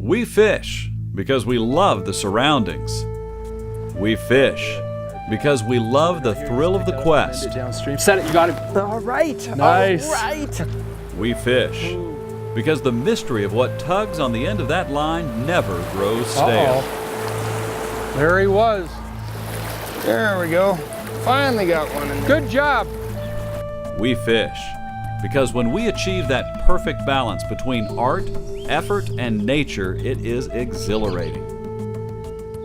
We fish because we love the surroundings. We fish because we love the thrill of the quest. Downstream. Set it, you got it. All right. Nice. All right. We fish because the mystery of what tugs on the end of that line never grows stale. Uh-oh. There he was. There we go. Finally got one in there. Good job. We fish because when we achieve that perfect balance between art, effort, and nature, it is exhilarating.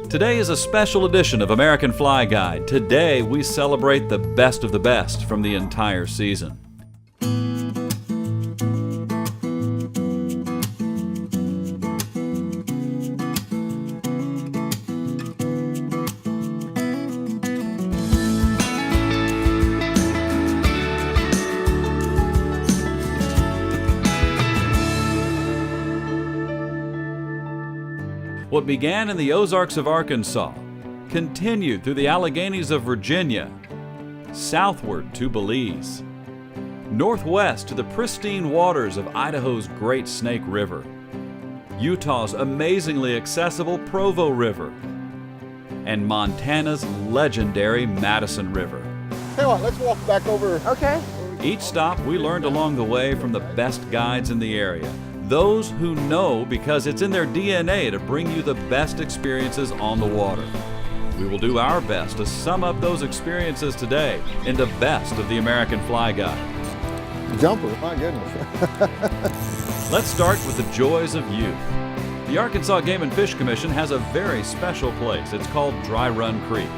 Today is a special edition of American Fly Guide. Today we celebrate the best of the best from the entire season. What began in the Ozarks of Arkansas continued through the Alleghenies of Virginia, southward to Belize, northwest to the pristine waters of Idaho's Great Snake River, Utah's amazingly accessible Provo River, and Montana's legendary Madison River. Tell you what, let's walk back over. Okay. Each stop we learned along the way from the best guides in the area. Those who know because it's in their DNA to bring you the best experiences on the water. We will do our best to sum up those experiences today in the best of the American Fly Guide. Jumper, my goodness. Let's start with the joys of youth. The Arkansas Game and Fish Commission has a very special place. It's called Dry Run Creek.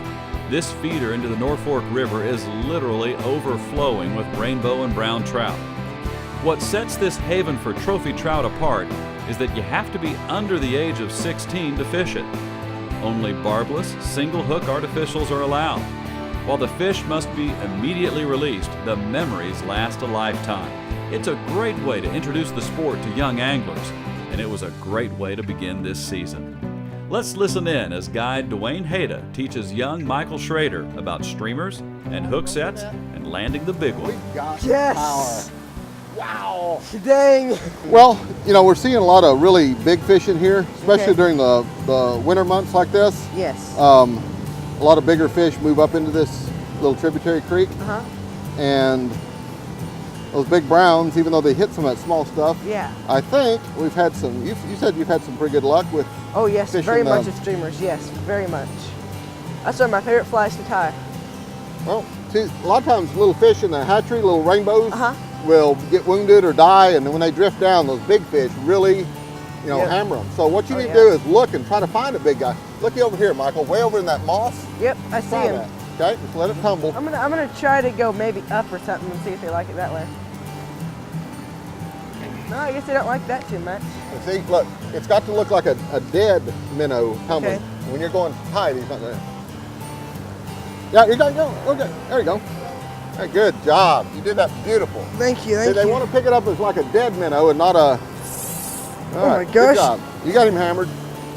This feeder into the North Fork River is literally overflowing with rainbow and brown trout. What sets this haven for trophy trout apart is that you have to be under the age of 16 to fish it. Only barbless, single hook artificials are allowed. While the fish must be immediately released, the memories last a lifetime. It's a great way to introduce the sport to young anglers, and it was a great way to begin this season. Let's listen in as guide Dwayne Hayda teaches young Michael Schrader about streamers and hook sets and landing the big one. Yes. Power. Wow. Dang. Well, you know, we're seeing a lot of really big fish in here, especially Okay. during the winter months like this. Yes. A lot of bigger fish move up into this little tributary creek. Uh-huh. And those big browns, even though they hit some of that small stuff, Yeah. I think we've had some, you said you've had some pretty good luck with. Oh, yes. Fishing Very much the- with streamers. Yes. Very much. That's one of my favorite flies to tie. Well, see, a lot of times little fish in the hatchery, little rainbows, Uh-huh. will get wounded or die, and then when they drift down, those big fish really, you know, Yep. hammer them. So what you Oh, need yeah. to do is look and try to find a big guy. Looky over here, Michael, way over in that moss. Yep. I see Try him. that, okay? Just let it tumble. I'm gonna try to go maybe up or something and see if they like it that way. No, I guess they don't like that too much. And see, look, it's got to look like a dead minnow tumbling. Okay. When you're going tight, he's not going to. Yeah, you got go. Okay, there you go. Hey, good job. You did that beautiful. Thank you. See, Thank they you. want to pick it up as like a dead minnow and not a. All my right, gosh. Good job. You got him hammered.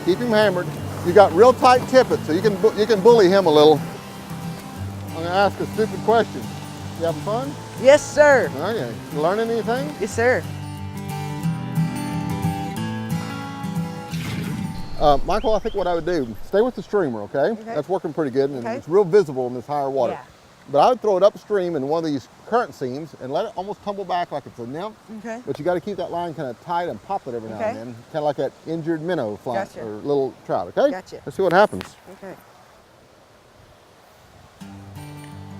Keep him hammered. You got real tight tippet, so you can bully him a little. I'm gonna ask a stupid question. You having fun? Yes, sir. Okay. You learning anything? Yes, sir. Michael, I think what I would do, stay with the streamer, okay? That's working pretty good, and Okay. it's real visible in this higher water. Yeah. But I would throw it upstream in one of these current seams and let it almost tumble back like it's a nymph. Okay. But you got to keep that line kind of tight and pop it every now Okay. and then, kind of like that injured minnow fly Gotcha. or little trout, okay? Gotcha. Let's see what happens. Okay.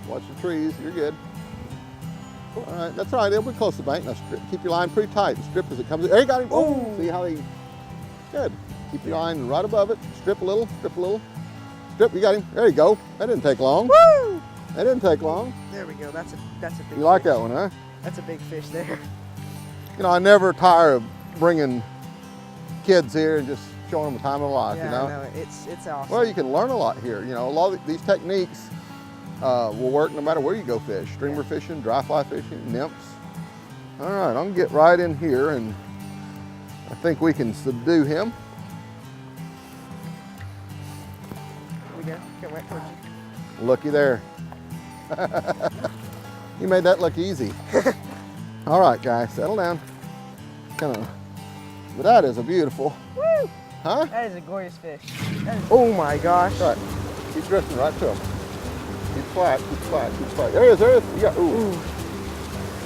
Watch the trees, you're good. All right, that's all right, they'll be close to the bank. Now keep your line pretty tight. Strip as it comes in. There you got him. Oh, see how he, good. Keep your line right above it. Strip a little, strip a little. Strip, you got him. There you go. That didn't take long. Woo! That didn't take long. There we go. That's a big. You like fish. that one, huh? That's a big fish there. You know, I never tire of bringing kids here and just showing them the time of life, Yeah, you know? I know. It's awesome. Well, you can learn a lot here. You know, a lot of these techniques will work no matter where you go fish. Streamer fishing, dry fly fishing, nymphs. All right, I'm gonna get right in here and I think we can subdue him. Here we go. Come right towards you. Looky there. You made that look easy. All right, guys, settle down. Kind of But that is a beautiful, Woo! huh? That is a gorgeous fish. Oh my gosh. Right. Keep drifting right to him. Keep flat, keep flat, keep flat. There he is, there he is. You got, ooh.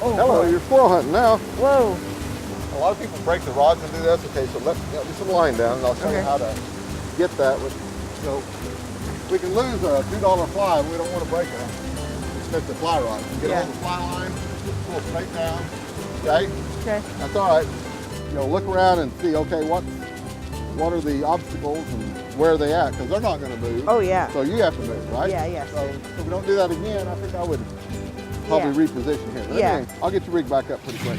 Oh, Hello, boy. you're squirrel hunting now. Whoa. A lot of people break the rods and do this. Okay, so let me some line down and I'll show you how to get that. So we can lose a $2 fly and we don't want to break it. Just miss the fly rod. Get on the fly line, just pull straight down. Okay? Okay. That's all right. You know, look around and see, okay, what are the obstacles and where are they at? Because they're not going to move. Oh, yeah. So you have to move, right? Yeah, yeah. So if we don't do that again, I think I would probably reposition here. But Yeah. anyway, I'll get your rig back up pretty quick.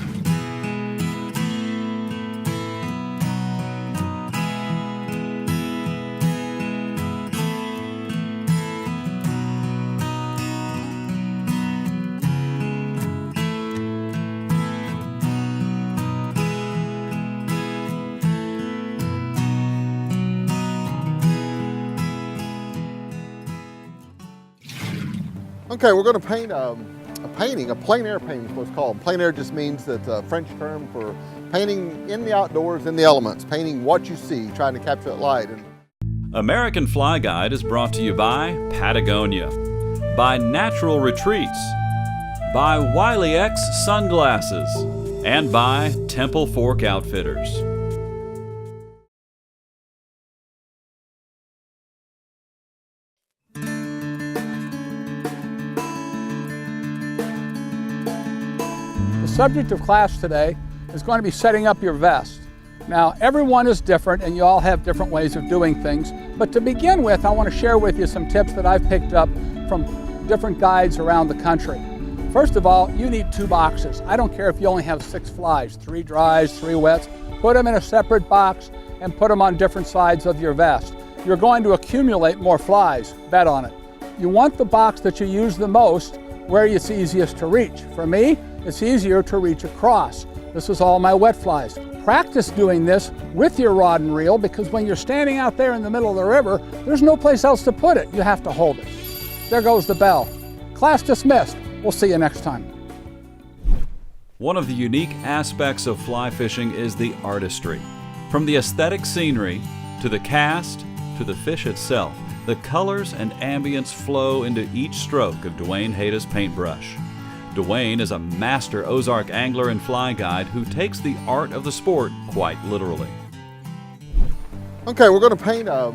Okay, we're going to paint a plein air painting is what it's called. Plein air just means that's a French term for painting in the outdoors, in the elements, painting what you see, trying to capture that light. American Fly Guide is brought to you by Patagonia, by Natural Retreats, by Wiley X Sunglasses, and by Temple Fork Outfitters. The subject of class today is going to be setting up your vest. Now, everyone is different and you all have different ways of doing things, but to begin with, I want to share with you some tips that I've picked up from different guides around the country. First of all, you need 2 boxes. I don't care if you only have 6 flies, 3 dries, 3 wets, put them in a separate box and put them on different sides of your vest. You're going to accumulate more flies, bet on it. You want the box that you use the most where it's easiest to reach. For me, it's easier to reach across. This is all my wet flies. Practice doing this with your rod and reel, because when you're standing out there in the middle of the river, there's no place else to put it. You have to hold it. There goes the bell. Class dismissed. We'll see you next time. One of the unique aspects of fly fishing is the artistry. From the aesthetic scenery, to the cast, to the fish itself, the colors and ambience flow into each stroke of Dwayne Hayda's paintbrush. Dwayne is a master Ozark angler and fly guide who takes the art of the sport quite literally. Okay, we're going to paint a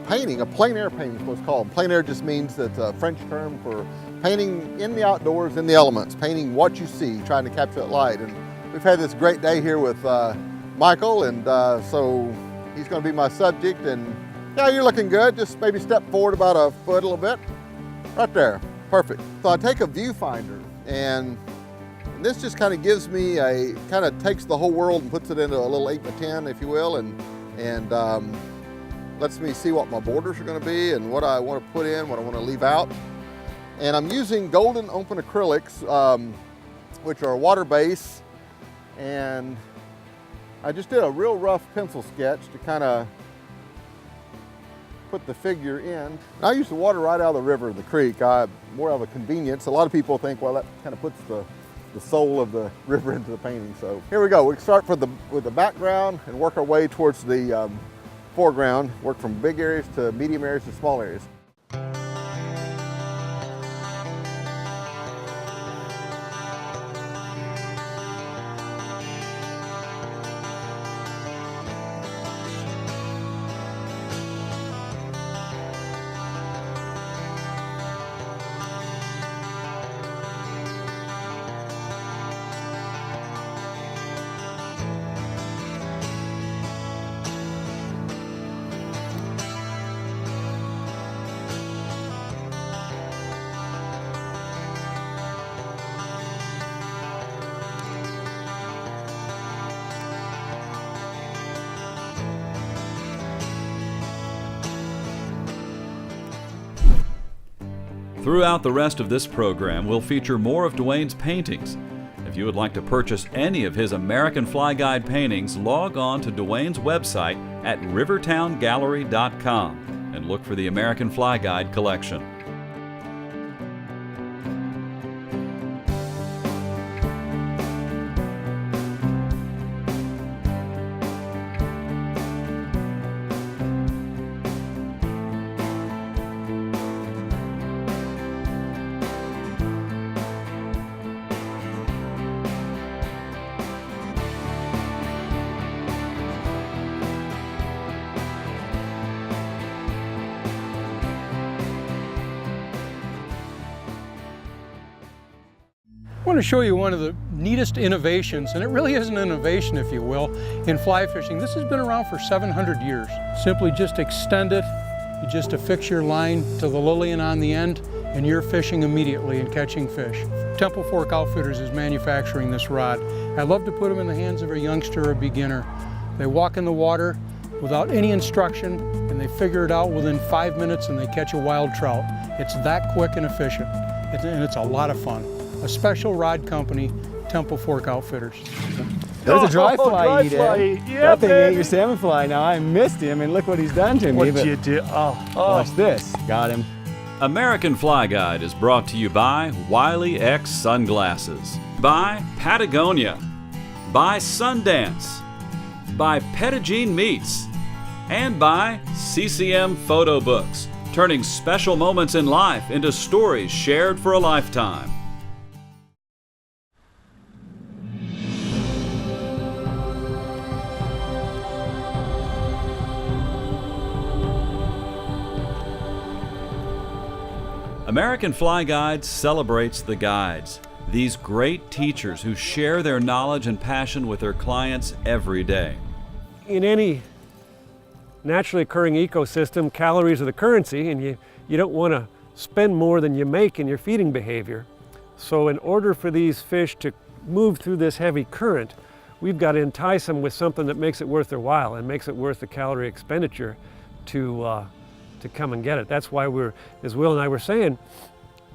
plein air painting is what it's called. Plein air just means that's a French term for painting in the outdoors, in the elements, painting what you see, trying to capture that light. And we've had this great day here with Michael, and so he's going to be my subject. And yeah, you're looking good. Just maybe step forward about a foot, a little bit. Right there, perfect. So I take a viewfinder, and this just kind of gives me kind of takes the whole world and puts it into a little 8x10, if you will, and lets me see what my borders are going to be and what I want to put in, what I want to leave out. And I'm using golden open acrylics, which are water base, and I just did a real rough pencil sketch to kind of put the figure in. I use the water right out of the river, the creek. More of a convenience. A lot of people think, well, that kind of puts the soul of the river into the painting. So here we go. We start with the background and work our way towards the foreground. Work from big areas to medium areas to small areas. Throughout the rest of this program, we'll feature more of Dwayne's paintings. If you would like to purchase any of his American Fly Guide paintings, log on to Dwayne's website at rivertowngallery.com and look for the American Fly Guide collection. want to show you one of the neatest innovations, and it really is an innovation, if you will, in fly fishing. This has been around for 700 years. Simply just extend it, you just affix your line to the lilian on the end, and you're fishing immediately and catching fish. Temple Fork Outfitters is manufacturing this rod. I love to put them in the hands of a youngster or a beginner. They walk in the water without any instruction, and they figure it out within 5 minutes, and they catch a wild trout. It's that quick and efficient, and it's a lot of fun. A special rod company, Temple Fork Outfitters. There's a dry fly eat. Yeah, that thing ate your salmon fly. Now I missed him, and look what he's done to me. What'd you do? Watch this. Got him. American Fly Guide is brought to you by Wiley X Sunglasses, by Patagonia, by Sundance, by Pettigene Meats, and by CCM Photo Books, turning special moments in life into stories shared for a lifetime. American Fly Guide celebrates the guides, these great teachers who share their knowledge and passion with their clients every day. In any naturally occurring ecosystem, calories are the currency, and you don't want to spend more than you make in your feeding behavior. So in order for these fish to move through this heavy current, we've got to entice them with something that makes it worth their while and makes it worth the calorie expenditure to come and get it. That's why we're, as Will and I were saying,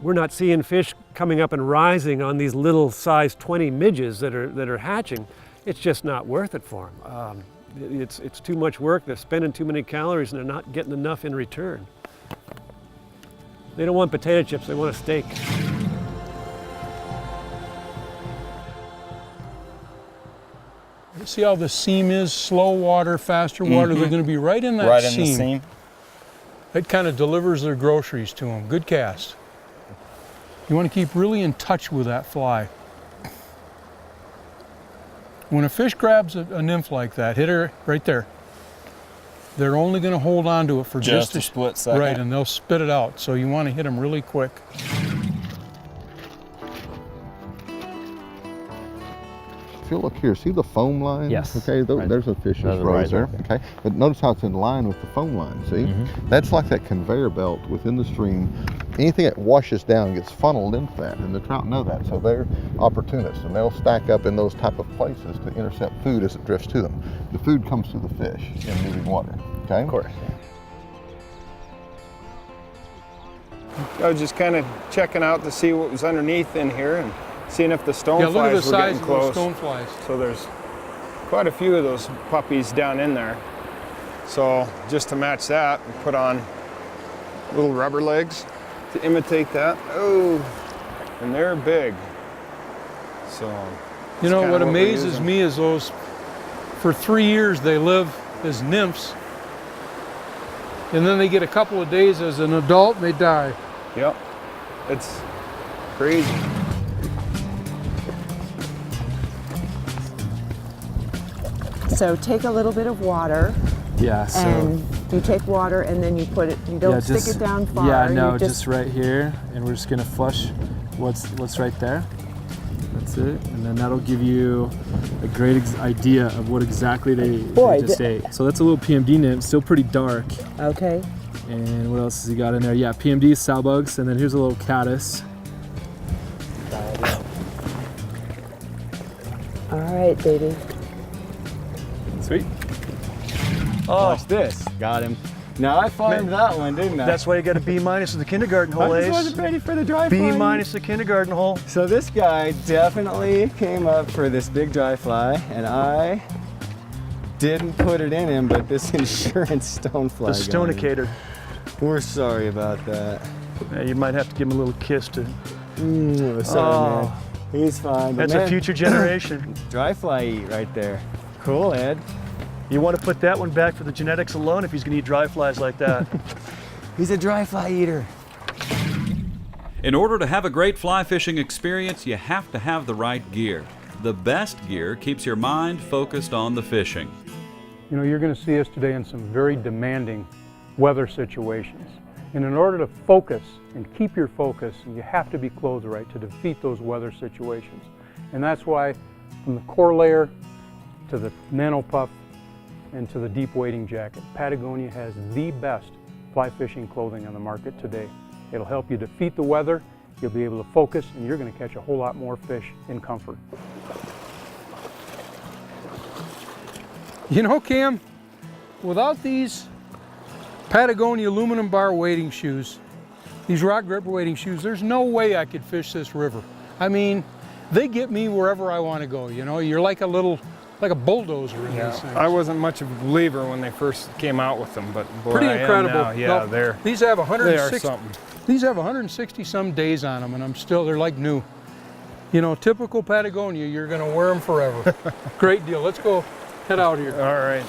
we're not seeing fish coming up and rising on these little size 20 midges that are hatching. It's just not worth it for them. It's too much work, they're spending too many calories, and they're not getting enough in return. They don't want potato chips, they want a steak. See how the seam is? Slow water, faster water. They're going to be right in that seam. Right in the seam. It kind of delivers their groceries to them. Good cast. You want to keep really in touch with that fly. When a fish grabs a nymph like that, hit her right there. They're only going to hold on to it for just a split second. Right, and they'll spit it out. So you want to hit them really quick. If you look here, see the foam line? Yes. Okay, there's a fish that's rose there. Okay, but notice how it's in line with the foam line, see? That's like that conveyor belt within the stream. Anything that washes down gets funneled into that, and the trout know that, so they're opportunists, and they'll stack up in those type of places to intercept food as it drifts to them. The food comes to the fish in moving water, okay? Of course. I was just kind of checking out to see what was underneath in here and seeing if the stoneflies Yeah, look at the were size getting of close. those stoneflies. So there's quite a few of those puppies down in there. So just to match that, we put on little rubber legs to imitate that. Oh, and they're big. So You know, kinda what what we're amazes using. me is those, for 3 years they live as nymphs, and then they get a couple of days as an adult and they die. Yep, it's crazy. So take a little bit of water, Yeah, so and you take water and then you put it, you don't stick it down far. Yeah, no, you just right here, and we're just gonna flush what's right there. That's it, and then that'll give you a great idea of what exactly they just ate. So that's a little PMD nymph, still pretty dark. Okay. And what else has he got in there? Yeah, PMD, sow bugs, and then here's a little caddis. All right, baby. Sweet. Watch this. Got him. Now I farmed that one, didn't I? That's why you got a B- in the kindergarten hole, I just Ace. wasn't ready for the dry B- fly. the kindergarten hole. So this guy definitely came up for this big dry fly, and I didn't put it in him, but this insurance stonefly The got him. stonicator. We're sorry about that. Yeah, you might have to give him a little kiss to. Sorry, man. He's fine. But That's man, a future generation. dry fly eat right there. Cool, Ed. You want to put that one back for the genetics alone if he's going to eat dry flies like that. He's a dry fly eater. In order to have a great fly fishing experience, you have to have the right gear. The best gear keeps your mind focused on the fishing. You know, you're going to see us today in some very demanding weather situations. And in order to focus and keep your focus, you have to be clothed right to defeat those weather situations. And that's why from the core layer to the nano puff and to the deep wading jacket, Patagonia has the best fly fishing clothing on the market today. It'll help you defeat the weather, you'll be able to focus, and you're going to catch a whole lot more fish in comfort. You know, Cam, without these Patagonia aluminum bar wading shoes, these rock gripper wading shoes, there's no way I could fish this river. I mean, they get me wherever I want to go, you know. You're like a bulldozer in these things. I wasn't much of a believer when they first came out with them, but boy, pretty I am incredible. now. Yeah, No, these have they are something. These have 160 some days on them, and they're like new. You know, typical Patagonia, you're going to wear them forever. Great deal. Let's go head out here. All right.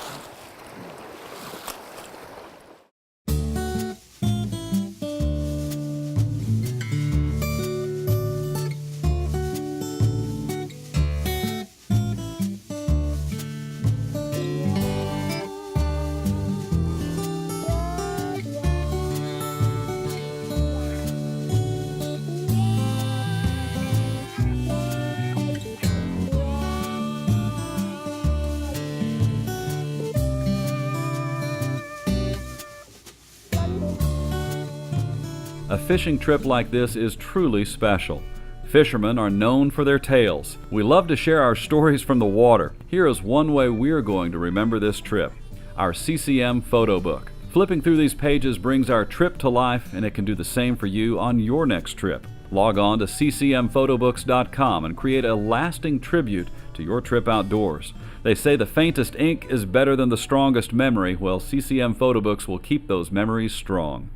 A fishing trip like this is truly special. Fishermen are known for their tales. We love to share our stories from the water. Here is one way we're going to remember this trip: our CCM photo book. Flipping through these pages brings our trip to life, and it can do the same for you on your next trip. Log on to ccmphotoBooks.com and create a lasting tribute to your trip outdoors. They say the faintest ink is better than the strongest memory. Well, CCM photo books will keep those memories strong.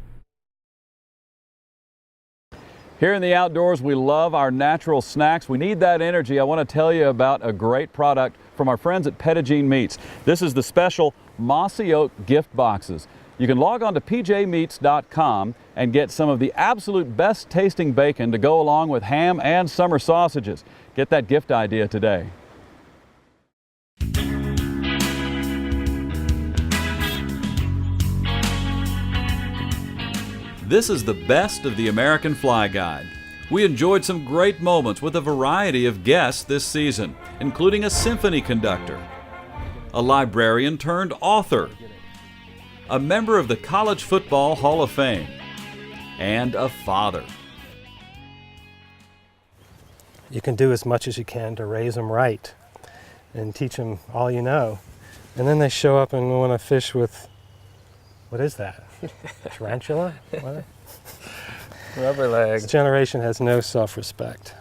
Here in the outdoors, we love our natural snacks. We need that energy. I want to tell you about a great product from our friends at Pettigene Meats. This is the special Mossy Oak gift boxes. You can log on to pjmeats.com and get some of the absolute best tasting bacon to go along with ham and summer sausages. Get that gift idea today. This is the best of the American Fly Guide. We enjoyed some great moments with a variety of guests this season, including a symphony conductor, a librarian turned author, a member of the College Football Hall of Fame, and a father. You can do as much as you can to raise them right and teach them all you know. And then they show up and want to fish with, what is that? Tarantula? What? Rubber legs. This generation has no self-respect.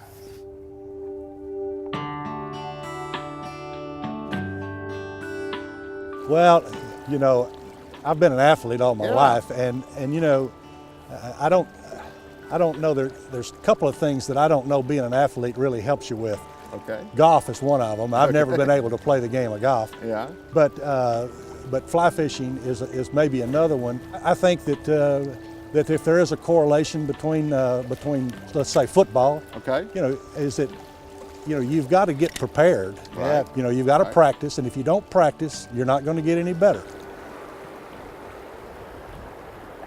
Well, you know, I've been an athlete all my life, and you know, I don't know. There's a couple of things that I don't know being an athlete really helps you with. Okay. Golf is one of them. I've never been able to play the game of golf. Yeah. But fly fishing is maybe another one. I think that if there is a correlation between let's say football, okay, you know, is that, you know, you've got to get prepared. Right. You know, you've got to practice, and if you don't practice, you're not going to get any better.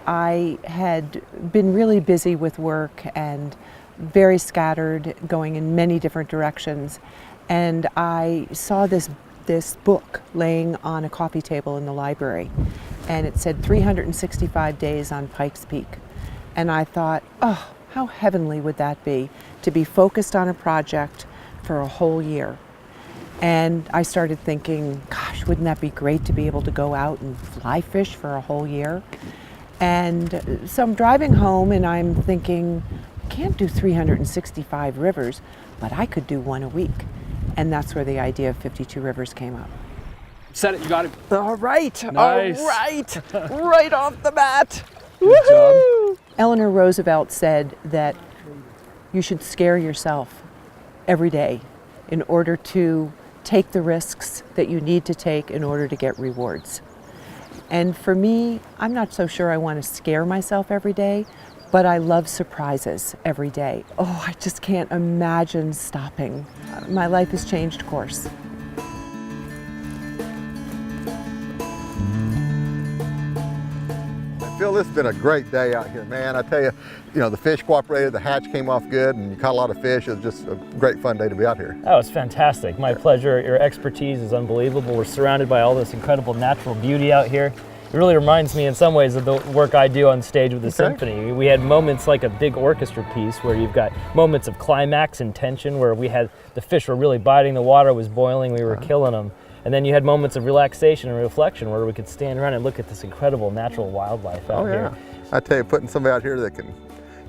I had been really busy with work and very scattered, going in many different directions, and I saw this book laying on a coffee table in the library, and it said 365 days on Pikes Peak. And I thought, oh, how heavenly would that be to be focused on a project for a whole year. And I started thinking, gosh, wouldn't that be great to be able to go out and fly fish for a whole year? And so I'm driving home and I'm thinking, I can't do 365 rivers, but I could do one a week. And that's where the idea of 52 Rivers came up. Set it, you got it. All right, Nice. all right, right off the bat. Good job. Eleanor Roosevelt said that you should scare yourself every day in order to take the risks that you need to take in order to get rewards. And for me, I'm not so sure I want to scare myself every day, but I love surprises every day. Oh, I just can't imagine stopping. My life has changed course. Phil, this has been a great day out here, man. I tell you, the fish cooperated, the hatch came off good, and you caught a lot of fish. It was just a great fun day to be out here. Oh, it's fantastic. My pleasure. Your expertise is unbelievable. We're surrounded by all this incredible natural beauty out here. It really reminds me in some ways of the work I do on stage with the symphony. We had moments like a big orchestra piece where you've got moments of climax and tension where the fish were really biting, the water was boiling, we were killing them. And then you had moments of relaxation and reflection where we could stand around and look at this incredible natural wildlife out here. I tell you, putting somebody out here that can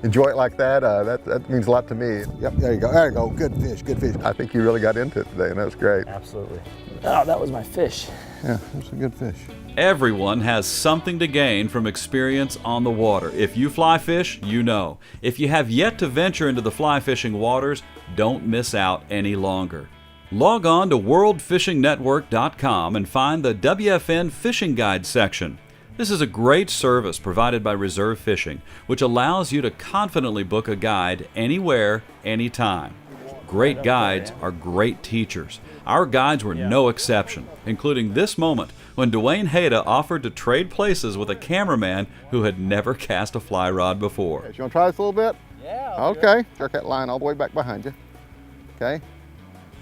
enjoy it like that, that means a lot to me. Yep, there you go, there you go. Good fish, good fish. I think you really got into it today, and that was great. Absolutely. Oh, that was my fish. Yeah, that's a good fish. Everyone has something to gain from experience on the water. If you fly fish, you know. If you have yet to venture into the fly fishing waters, don't miss out any longer. Log on to worldfishingnetwork.com and find the WFN Fishing Guide section. This is a great service provided by Reserve Fishing, which allows you to confidently book a guide anywhere, anytime. Great guides are great teachers. Our guides were no exception, including this moment when Dwayne Hayda offered to trade places with a cameraman who had never cast a fly rod before. Okay, you want to try this a little bit? Yeah. Okay, jerk that line all the way back behind you. Okay,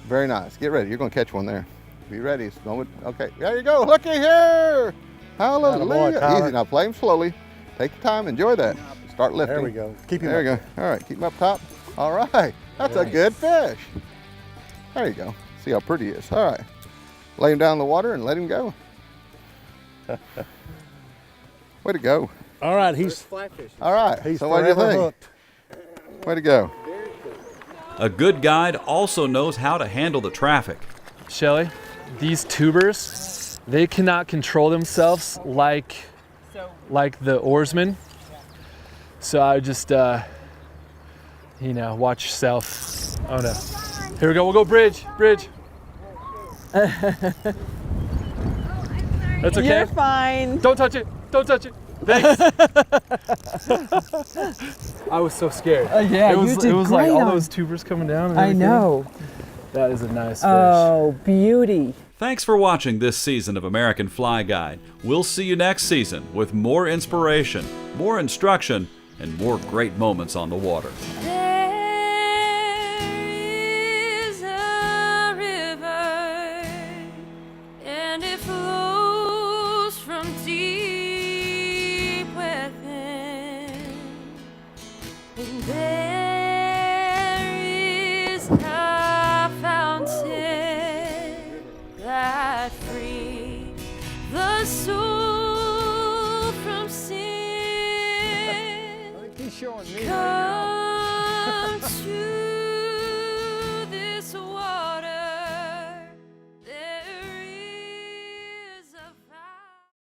very nice. Get ready, you're going to catch one there. Be ready. It's going. Okay, there you go. Looky here. Hallelujah. Easy, now play them slowly. Take your time, enjoy that. Start lifting. There we go. Keep him There you up. go. All right, keep him up top. All right, that's a good fish. There you go. See how pretty he is. All right, lay him down in the water and let him go. Way to go. All right, he's All right, he's so what do you forever think? hooked. Way to go. A good guide also knows how to handle the traffic. Shelly, these tubers, they cannot control themselves like the oarsmen. So I would just, watch yourself. Oh no. Here we go, we'll go bridge. That's okay. You're fine. Don't touch it. Thanks. I was so scared. Yeah, it was, you did it was like great all on- those tubers coming down. And I everything. know. That is a nice fish. Oh, beauty. Thanks for watching this season of American Fly Guide. We'll see you next season with more inspiration, more instruction, and more great moments on the water. Free the soul.